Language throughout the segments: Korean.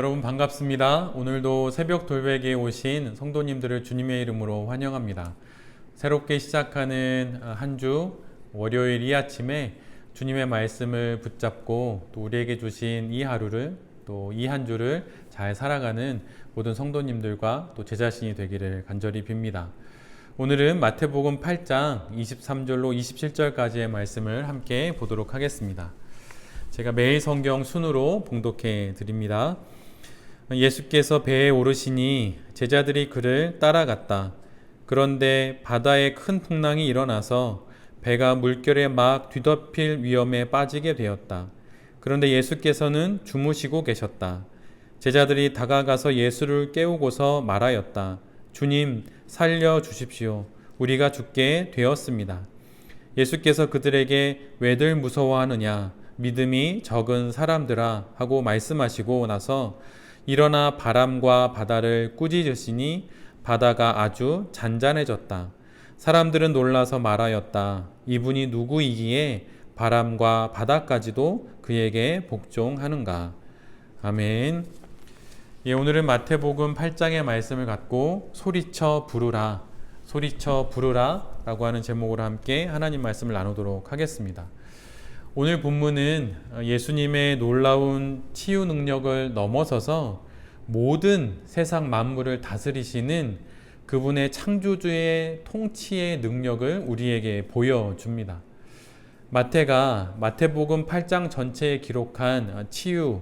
여러분 반갑습니다. 오늘도 새벽 돌베개에 오신 성도님들을 주님의 이름으로 환영합니다. 새롭게 시작하는 한 주 월요일 이 아침에 주님의 말씀을 붙잡고 또 우리에게 주신 이 하루를 또 이 한 주를 잘 살아가는 모든 성도님들과 또 제 자신이 되기를 간절히 빕니다. 오늘은 마태복음 8장 23절로 27절까지의 말씀을 함께 보도록 하겠습니다. 제가 매일 성경 순으로 봉독해 드립니다. 예수께서 배에 오르시니 제자들이 그를 따라갔다. 그런데 바다에 큰 풍랑이 일어나서 배가 물결에 막 뒤덮일 위험에 빠지게 되었다. 그런데 예수께서는 주무시고 계셨다. 제자들이 다가가서 예수를 깨우고서 말하였다. 주님, 살려 주십시오. 우리가 죽게 되었습니다. 예수께서 그들에게 왜들 무서워하느냐? 믿음이 적은 사람들아 하고 말씀하시고 나서 일어나 바람과 바다를 꾸짖으시니 바다가 아주 잔잔해졌다. 사람들은 놀라서 말하였다. 이분이 누구이기에 바람과 바다까지도 그에게 복종하는가. 아멘. 오늘은 마태복음 8장의 말씀을 갖고 소리쳐 부르라, 소리쳐 부르라 라고 하는 제목으로 함께 하나님 말씀을 나누도록 하겠습니다. 오늘 본문은 예수님의 놀라운 치유 능력을 넘어서서 모든 세상 만물을 다스리시는 그분의 창조주의 통치의 능력을 우리에게 보여줍니다. 마태가 마태복음 8장 전체에 기록한 치유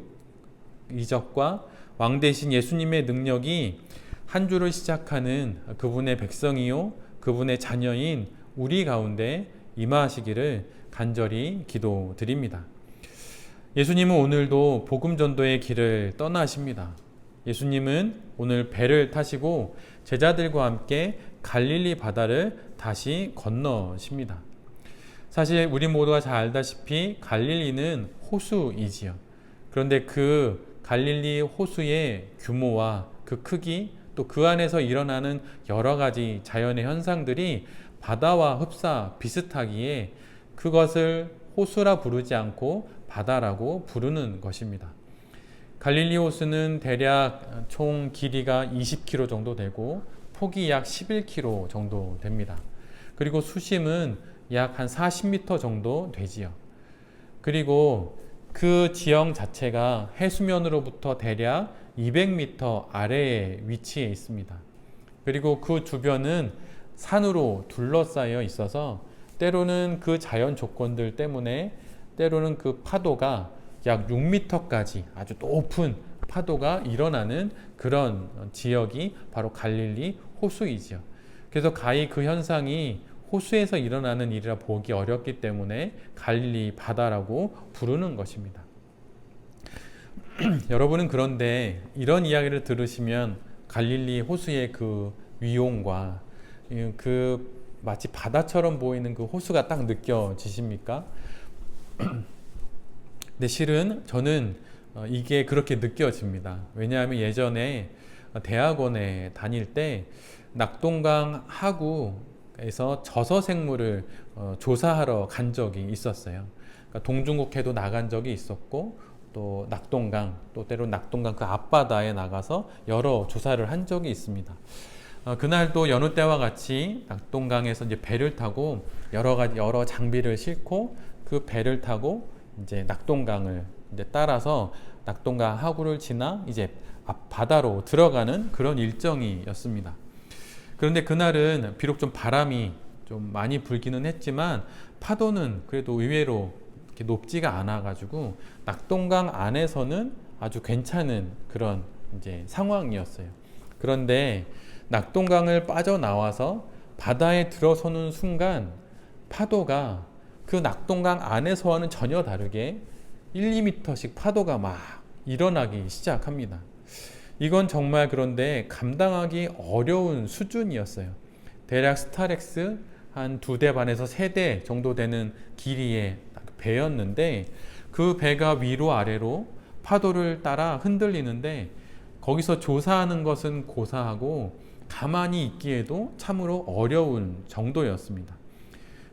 이적과 왕 대신 예수님의 능력이 한 주를 시작하는 그분의 백성이요 그분의 자녀인 우리 가운데 임하시기를 간절히 기도드립니다. 예수님은 오늘도 복음 전도의 길을 떠나십니다. 예수님은 오늘 배를 타시고 제자들과 함께 갈릴리 바다를 다시 건너십니다. 사실 우리 모두가 잘 알다시피 갈릴리는 호수이지요. 그런데 그 갈릴리 호수의 규모와 그 크기 또 그 안에서 일어나는 여러 가지 자연의 현상들이 바다와 흡사 비슷하기에 그것을 호수라 부르지 않고 바다라고 부르는 것입니다. 갈릴리 호수는 대략 총 길이가 20km 정도 되고 폭이 약 11km 정도 됩니다. 그리고 수심은 약 한 40m 정도 되지요. 그리고 그 지형 자체가 해수면으로부터 대략 200m 아래에 위치해 있습니다. 그리고 그 주변은 산으로 둘러싸여 있어서 때로는 그 자연 조건들 때문에 때로는 그 파도가 약 6m까지 아주 높은 파도가 일어나는 그런 지역이 바로 갈릴리 호수이지요. 그래서 가히 그 현상이 호수에서 일어나는 일이라 보기 어렵기 때문에 갈릴리 바다라고 부르는 것입니다. 여러분은 그런데 이런 이야기를 들으시면 갈릴리 호수의 그 위용과 그 마치 바다처럼 보이는 그 호수가 딱 느껴지십니까? 근데 실은 저는 이게 그렇게 느껴집니다. 왜냐하면 예전에 대학원에 다닐 때 낙동강 하구에서 저서생물을 조사하러 간 적이 있었어요. 그러니까 동중국해도 나간 적이 있었고 또 낙동강, 또 때로 낙동강 그 앞바다에 나가서 여러 조사를 한 적이 있습니다. 그날도 여느 때와 같이 낙동강에서 이제 배를 타고 여러 장비를 싣고 그 배를 타고 이제 낙동강을 이제 따라서 낙동강 하구를 지나 이제 앞 바다로 들어가는 그런 일정이었습니다. 그런데 그날은 비록 좀 바람이 좀 많이 불기는 했지만 파도는 그래도 의외로 이렇게 높지가 않아 가지고 낙동강 안에서는 아주 괜찮은 그런 이제 상황이었어요. 그런데 낙동강을 빠져나와서 바다에 들어서는 순간 파도가 그 낙동강 안에서와는 전혀 다르게 1, 2m씩 파도가 막 일어나기 시작합니다. 이건 정말 그런데 감당하기 어려운 수준이었어요. 대략 스타렉스 한 2대 반에서 3대 정도 되는 길이의 배였는데 그 배가 위로 아래로 파도를 따라 흔들리는데 거기서 조사하는 것은 고사하고 가만히 있기에도 참으로 어려운 정도였습니다.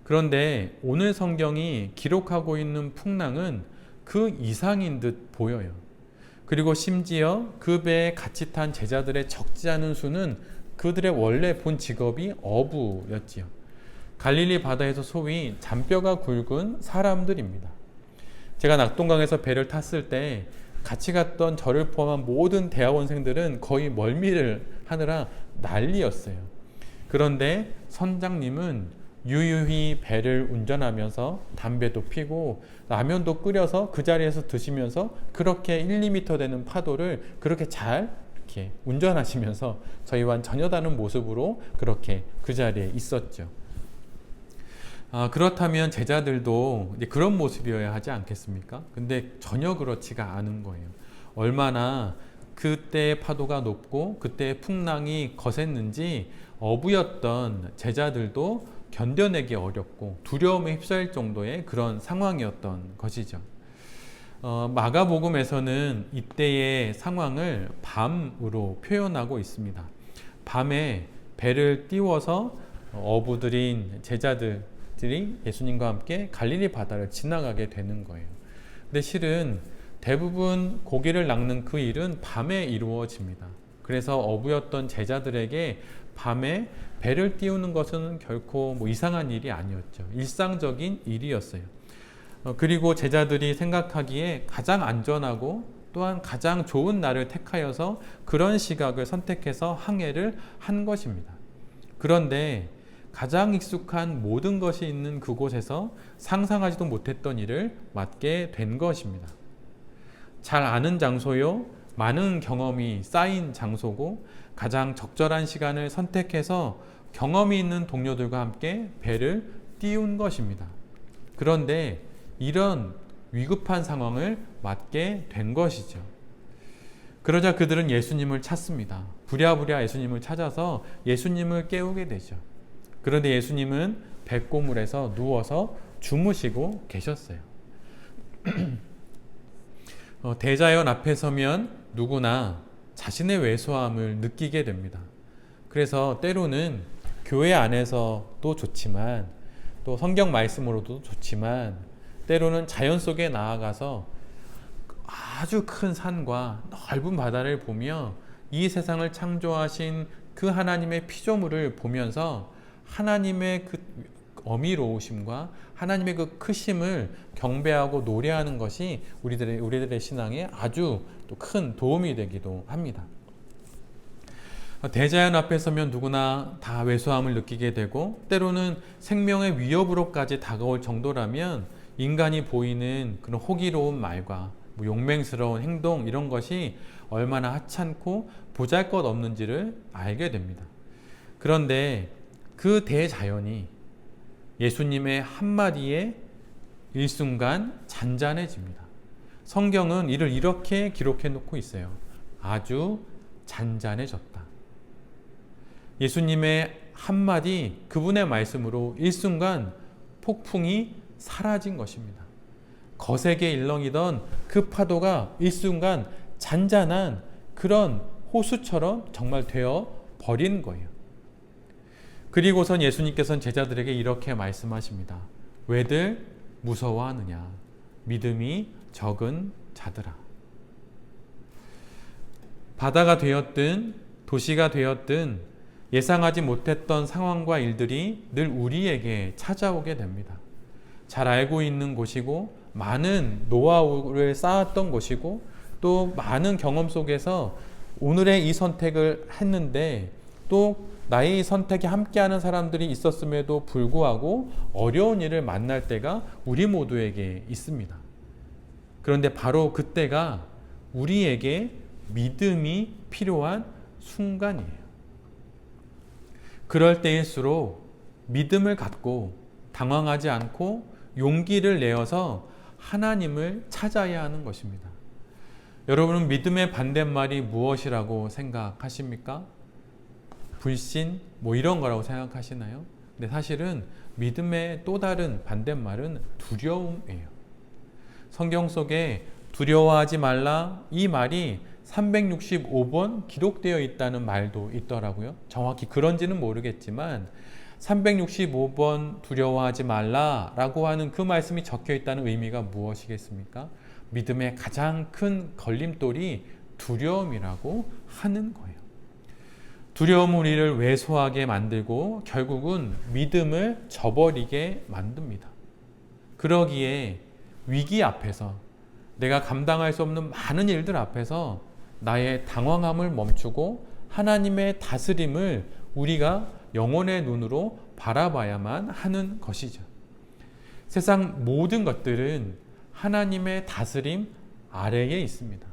그런데 오늘 성경이 기록하고 있는 풍랑은 그 이상인 듯 보여요. 그리고 심지어 그 배에 같이 탄 제자들의 적지 않은 수는 그들의 원래 본 직업이 어부였지요. 갈릴리 바다에서 소위 잔뼈가 굵은 사람들입니다. 제가 낙동강에서 배를 탔을 때 같이 갔던 저를 포함한 모든 대학원생들은 거의 멀미를 하느라 난리였어요. 그런데 선장님은 유유히 배를 운전하면서 담배도 피고 라면도 끓여서 그 자리에서 드시면서 그렇게 1, 2m 되는 파도를 그렇게 잘 이렇게 운전하시면서 저희와는 전혀 다른 모습으로 그렇게 그 자리에 있었죠. 그렇다면 제자들도 이제 그런 모습이어야 하지 않겠습니까? 근데 전혀 그렇지가 않은 거예요. 얼마나 그때의 파도가 높고 그때의 풍랑이 거셌는지 어부였던 제자들도 견뎌내기 어렵고 두려움에 휩싸일 정도의 그런 상황이었던 것이죠. 마가복음에서는 이때의 상황을 밤으로 표현하고 있습니다. 밤에 배를 띄워서 어부들인 제자들이 예수님과 함께 갈릴리 바다를 지나가게 되는 거예요. 근데 실은 대부분 고기를 낚는 그 일은 밤에 이루어집니다. 그래서 어부였던 제자들에게 밤에 배를 띄우는 것은 결코 이상한 일이 아니었죠. 일상적인 일이었어요. 그리고 제자들이 생각하기에 가장 안전하고 또한 가장 좋은 날을 택하여서 그런 시각을 선택해서 항해를 한 것입니다. 그런데 가장 익숙한 모든 것이 있는 그곳에서 상상하지도 못했던 일을 맡게 된 것입니다. 잘 아는 장소요, 많은 경험이 쌓인 장소고 가장 적절한 시간을 선택해서 경험이 있는 동료들과 함께 배를 띄운 것입니다. 그런데 이런 위급한 상황을 맞게 된 것이죠. 그러자 그들은 예수님을 찾습니다. 부랴부랴 예수님을 찾아서 예수님을 깨우게 되죠. 그런데 예수님은 뱃고물에서 누워서 주무시고 계셨어요. 대자연 앞에 서면 누구나 자신의 왜소함을 느끼게 됩니다. 그래서 때로는 교회 안에서도 좋지만 또 성경 말씀으로도 좋지만 때로는 자연 속에 나아가서 아주 큰 산과 넓은 바다를 보며 이 세상을 창조하신 그 하나님의 피조물을 보면서 하나님의 그 어미로우심과 하나님의 그 크심을 경배하고 노래하는 것이 우리들의 신앙에 아주 또 큰 도움이 되기도 합니다. 대자연 앞에 서면 누구나 다 왜소함을 느끼게 되고 때로는 생명의 위협으로까지 다가올 정도라면 인간이 보이는 그런 호기로운 말과 용맹스러운 행동 이런 것이 얼마나 하찮고 보잘것없는지를 알게 됩니다. 그런데 그 대자연이 예수님의 한마디에 일순간 잔잔해집니다. 성경은 이를 이렇게 기록해 놓고 있어요. 아주 잔잔해졌다. 예수님의 한마디, 그분의 말씀으로 일순간 폭풍이 사라진 것입니다. 거세게 일렁이던 그 파도가 일순간 잔잔한 그런 호수처럼 정말 되어 버린 거예요. 그리고선 예수님께서는 제자들에게 이렇게 말씀하십니다. 왜들 무서워하느냐? 믿음이 적은 자들아. 바다가 되었든 도시가 되었든 예상하지 못했던 상황과 일들이 늘 우리에게 찾아오게 됩니다. 잘 알고 있는 곳이고 많은 노하우를 쌓았던 곳이고 또 많은 경험 속에서 오늘의 이 선택을 했는데 또 나의 선택에 함께하는 사람들이 있었음에도 불구하고 어려운 일을 만날 때가 우리 모두에게 있습니다. 그런데 바로 그때가 우리에게 믿음이 필요한 순간이에요. 그럴 때일수록 믿음을 갖고 당황하지 않고 용기를 내어서 하나님을 찾아야 하는 것입니다. 여러분은 믿음의 반대말이 무엇이라고 생각하십니까? 불신? 이런 거라고 생각하시나요? 근데 사실은 믿음의 또 다른 반대말은 두려움이에요. 성경 속에 두려워하지 말라 이 말이 365번 기록되어 있다는 말도 있더라고요. 정확히 그런지는 모르겠지만 365번 두려워하지 말라라고 하는 그 말씀이 적혀 있다는 의미가 무엇이겠습니까? 믿음의 가장 큰 걸림돌이 두려움이라고 하는 거예요. 두려움은 우리를 왜소하게 만들고 결국은 믿음을 저버리게 만듭니다. 그러기에 위기 앞에서, 내가 감당할 수 없는 많은 일들 앞에서 나의 당황함을 멈추고 하나님의 다스림을 우리가 영혼의 눈으로 바라봐야만 하는 것이죠. 세상 모든 것들은 하나님의 다스림 아래에 있습니다.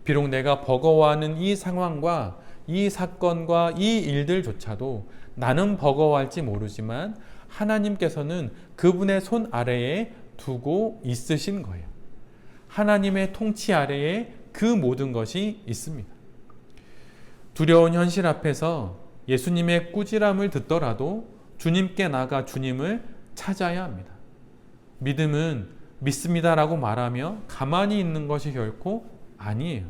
비록 내가 버거워하는 이 상황과 이 사건과 이 일들조차도 나는 버거워할지 모르지만 하나님께서는 그분의 손 아래에 두고 있으신 거예요. 하나님의 통치 아래에 그 모든 것이 있습니다. 두려운 현실 앞에서 예수님의 꾸지람을 듣더라도 주님께 나가 주님을 찾아야 합니다. 믿음은 믿습니다라고 말하며 가만히 있는 것이 결코 아니에요.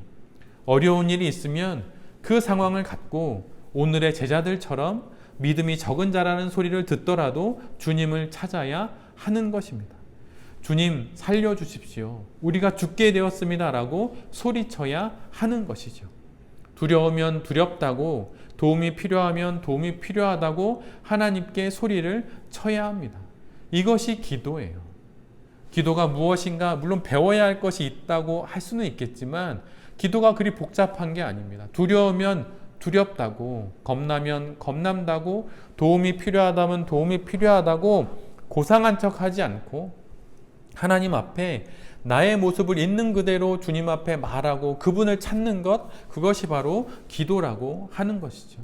어려운 일이 있으면 그 상황을 갖고 오늘의 제자들처럼 믿음이 적은 자라는 소리를 듣더라도 주님을 찾아야 하는 것입니다. 주님 살려주십시오. 우리가 죽게 되었습니다 라고 소리쳐야 하는 것이죠. 두려우면 두렵다고, 도움이 필요하면 도움이 필요하다고 하나님께 소리를 쳐야 합니다. 이것이 기도예요. 기도가 무엇인가, 물론 배워야 할 것이 있다고 할 수는 있겠지만 기도가 그리 복잡한 게 아닙니다. 두려우면 두렵다고, 겁나면 겁난다고, 도움이 필요하다면 도움이 필요하다고 고상한 척하지 않고 하나님 앞에 나의 모습을 있는 그대로 주님 앞에 말하고 그분을 찾는 것, 그것이 바로 기도라고 하는 것이죠.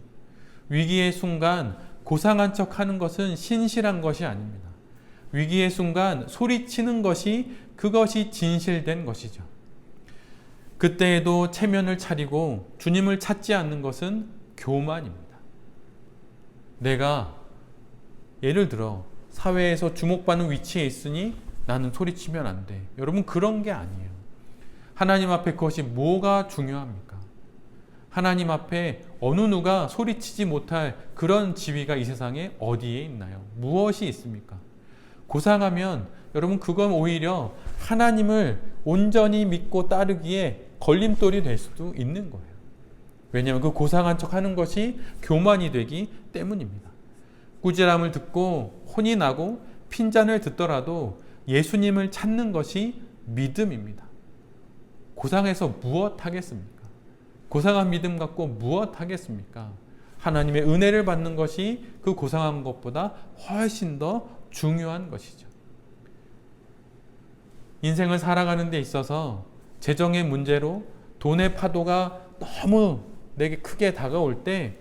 위기의 순간 고상한 척하는 것은 신실한 것이 아닙니다. 위기의 순간 소리치는 것이, 그것이 진실된 것이죠. 그때에도 체면을 차리고 주님을 찾지 않는 것은 교만입니다. 내가 예를 들어 사회에서 주목받는 위치에 있으니 나는 소리치면 안 돼. 여러분, 그런 게 아니에요. 하나님 앞에 그것이 뭐가 중요합니까? 하나님 앞에 어느 누가 소리치지 못할 그런 지위가 이 세상에 어디에 있나요? 무엇이 있습니까? 고상하면 여러분, 그건 오히려 하나님을 온전히 믿고 따르기에 걸림돌이 될 수도 있는 거예요. 왜냐하면 그 고상한 척 하는 것이 교만이 되기 때문입니다. 꾸지람을 듣고 혼이 나고 핀잔을 듣더라도 예수님을 찾는 것이 믿음입니다. 고상해서 무엇 하겠습니까? 고상한 믿음 갖고 무엇 하겠습니까? 하나님의 은혜를 받는 것이 그 고상한 것보다 훨씬 더 중요한 것이죠. 인생을 살아가는 데 있어서 재정의 문제로 돈의 파도가 너무 내게 크게 다가올 때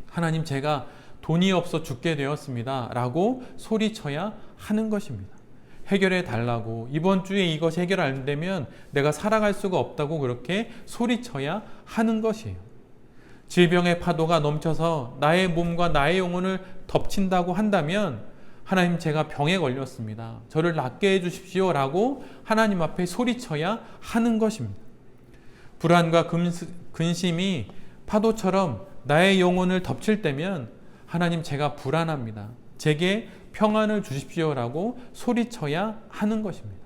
하나님, 제가 돈이 없어 죽게 되었습니다 라고 소리쳐야 하는 것입니다. 해결해 달라고, 이번 주에 이것이 해결 안 되면 내가 살아갈 수가 없다고 그렇게 소리쳐야 하는 것이에요. 질병의 파도가 넘쳐서 나의 몸과 나의 영혼을 덮친다고 한다면 하나님, 제가 병에 걸렸습니다. 저를 낫게 해주십시오 라고 하나님 앞에 소리쳐야 하는 것입니다. 불안과 근심이 파도처럼 나의 영혼을 덮칠 때면 하나님, 제가 불안합니다. 제게 평안을 주십시오 라고 소리쳐야 하는 것입니다.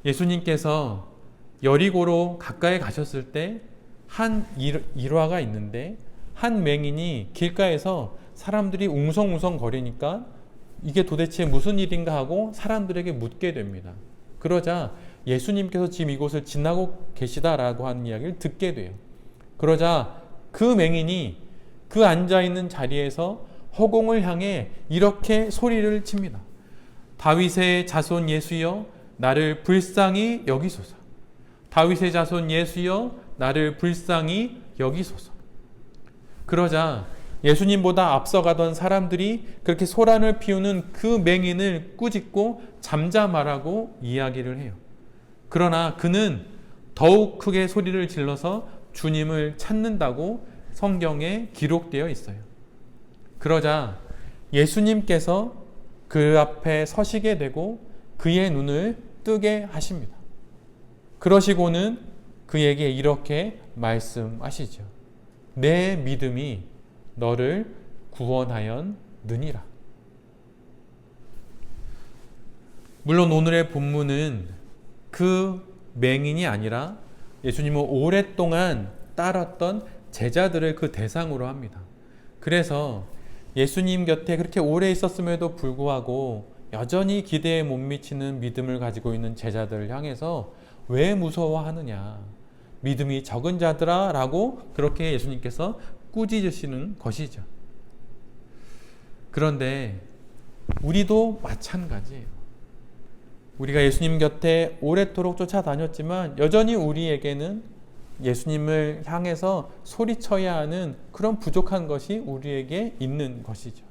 예수님께서 여리고로 가까이 가셨을 때 한 일화가 있는데, 한 맹인이 길가에서 사람들이 웅성웅성 거리니까 이게 도대체 무슨 일인가 하고 사람들에게 묻게 됩니다. 그러자 예수님께서 지금 이곳을 지나고 계시다라고 하는 이야기를 듣게 돼요. 그러자 그 맹인이 그 앉아있는 자리에서 허공을 향해 이렇게 소리를 칩니다. 다윗의 자손 예수여, 나를 불쌍히 여기소서. 다윗의 자손 예수여, 나를 불쌍히 여기소서. 그러자 예수님보다 앞서가던 사람들이 그렇게 소란을 피우는 그 맹인을 꾸짖고 잠잠하라고 이야기를 해요. 그러나 그는 더욱 크게 소리를 질러서 주님을 찾는다고 성경에 기록되어 있어요. 그러자 예수님께서 그 앞에 서시게 되고 그의 눈을 뜨게 하십니다. 그러시고는 그에게 이렇게 말씀하시죠. 내 믿음이 너를 구원하였느니라. 물론 오늘의 본문은 그 맹인이 아니라 예수님을 오랫동안 따랐던 제자들을 그 대상으로 합니다. 그래서 예수님 곁에 그렇게 오래 있었음에도 불구하고 여전히 기대에 못 미치는 믿음을 가지고 있는 제자들을 향해서 왜 무서워하느냐, 믿음이 적은 자들아 라고 그렇게 예수님께서 꾸짖으시는 것이죠. 그런데 우리도 마찬가지예요. 우리가 예수님 곁에 오래도록 쫓아다녔지만 여전히 우리에게는 예수님을 향해서 소리쳐야 하는 그런 부족한 것이 우리에게 있는 것이죠.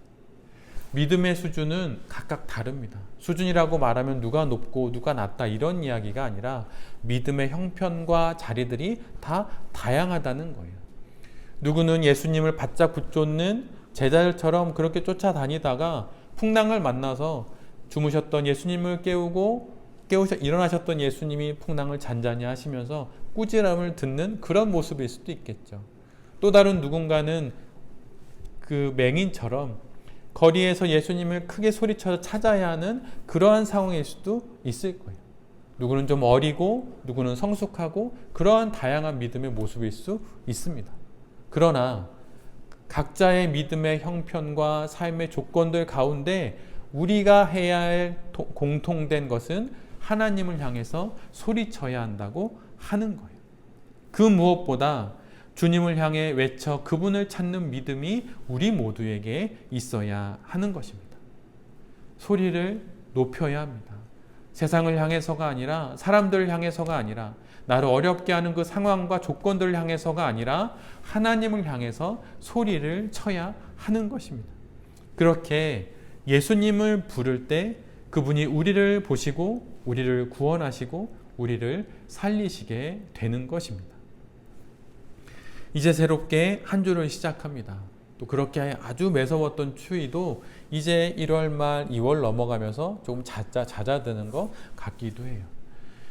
믿음의 수준은 각각 다릅니다. 수준이라고 말하면 누가 높고 누가 낮다 이런 이야기가 아니라 믿음의 형편과 자리들이 다 다양하다는 거예요. 누구는 예수님을 바짝 붙잡는 제자들처럼 그렇게 쫓아다니다가 풍랑을 만나서 주무셨던 예수님을 일어나셨던 예수님이 풍랑을 잔잔히 하시면서 꾸지람을 듣는 그런 모습일 수도 있겠죠. 또 다른 누군가는 그 맹인처럼 거리에서 예수님을 크게 소리쳐 찾아야 하는 그러한 상황일 수도 있을 거예요. 누구는 좀 어리고 누구는 성숙하고 그러한 다양한 믿음의 모습일 수 있습니다. 그러나 각자의 믿음의 형편과 삶의 조건들 가운데 우리가 해야 할 공통된 것은 하나님을 향해서 소리쳐야 한다고 하는 거예요. 그 무엇보다 주님을 향해 외쳐 그분을 찾는 믿음이 우리 모두에게 있어야 하는 것입니다. 소리를 높여야 합니다. 세상을 향해서가 아니라, 사람들을 향해서가 아니라, 나를 어렵게 하는 그 상황과 조건들을 향해서가 아니라 하나님을 향해서 소리를 쳐야 하는 것입니다. 그렇게 예수님을 부를 때 그분이 우리를 보시고 우리를 구원하시고 우리를 살리시게 되는 것입니다. 이제 새롭게 한 주를 시작합니다. 또 그렇게 아주 매서웠던 추위도 이제 1월 말 2월 넘어가면서 조금 잦아드는 것 같기도 해요.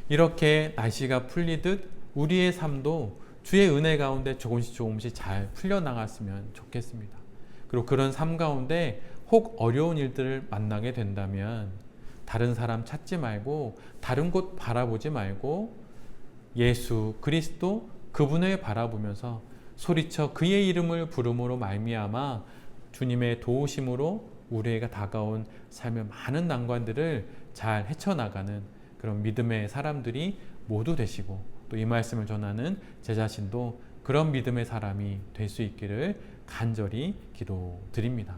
이렇게 날씨가 풀리듯 우리의 삶도 주의 은혜 가운데 조금씩 잘 풀려나갔으면 좋겠습니다. 그리고 그런 삶 가운데 혹 어려운 일들을 만나게 된다면 다른 사람 찾지 말고 다른 곳 바라보지 말고 예수 그리스도 그분을 바라보면서 소리쳐 그의 이름을 부름으로 말미암아 주님의 도우심으로 우리에게 다가온 삶의 많은 난관들을 잘 헤쳐나가는 그런 믿음의 사람들이 모두 되시고 또 이 말씀을 전하는 제 자신도 그런 믿음의 사람이 될 수 있기를 간절히 기도드립니다.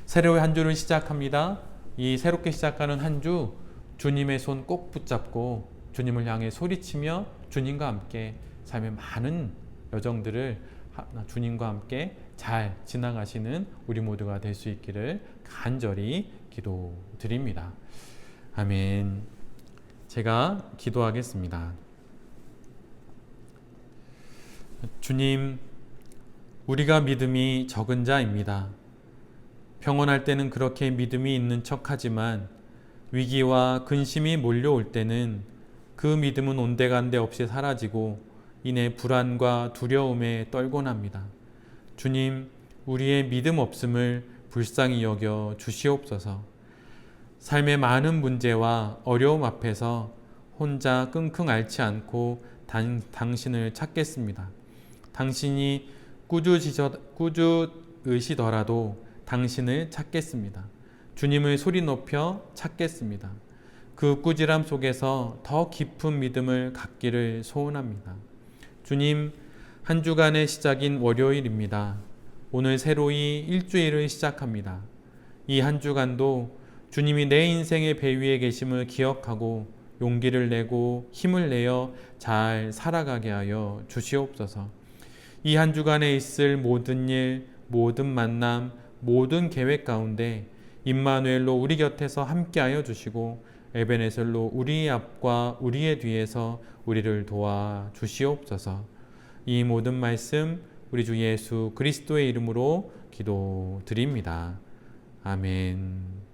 새로운 한 주를 시작합니다. 이 새롭게 시작하는 한 주 주님의 손 꼭 붙잡고 주님을 향해 소리치며 주님과 함께 삶의 많은 여정들을 주님과 함께 잘 지나가시는 우리 모두가 될 수 있기를 간절히 기도드립니다. 아멘. 제가 기도하겠습니다. 주님, 우리가 믿음이 적은 자입니다. 평온할 때는 그렇게 믿음이 있는 척하지만 위기와 근심이 몰려올 때는 그 믿음은 온데간데 없이 사라지고 이내 불안과 두려움에 떨곤 합니다. 주님, 우리의 믿음 없음을 불쌍히 여겨 주시옵소서. 삶의 많은 문제와 어려움 앞에서 혼자 끙끙 앓지 않고 당신을 찾겠습니다. 당신이 꾸짖으시더라도 당신을 찾겠습니다. 주님을 소리 높여 찾겠습니다. 그 꾸지람 속에서 더 깊은 믿음을 갖기를 소원합니다. 주님, 한 주간의 시작인 월요일입니다. 오늘 새로이 일주일을 시작합니다. 이 한 주간도 주님이 내 인생의 배 위에 계심을 기억하고 용기를 내고 힘을 내어 잘 살아가게 하여 주시옵소서. 이 한 주간에 있을 모든 일, 모든 만남, 모든 계획 가운데 임마누엘로 우리 곁에서 함께하여 주시고 에베네셀로 우리의 앞과 우리의 뒤에서 우리를 도와 주시옵소서. 이 모든 말씀 우리 주 예수 그리스도의 이름으로 기도드립니다. 아멘.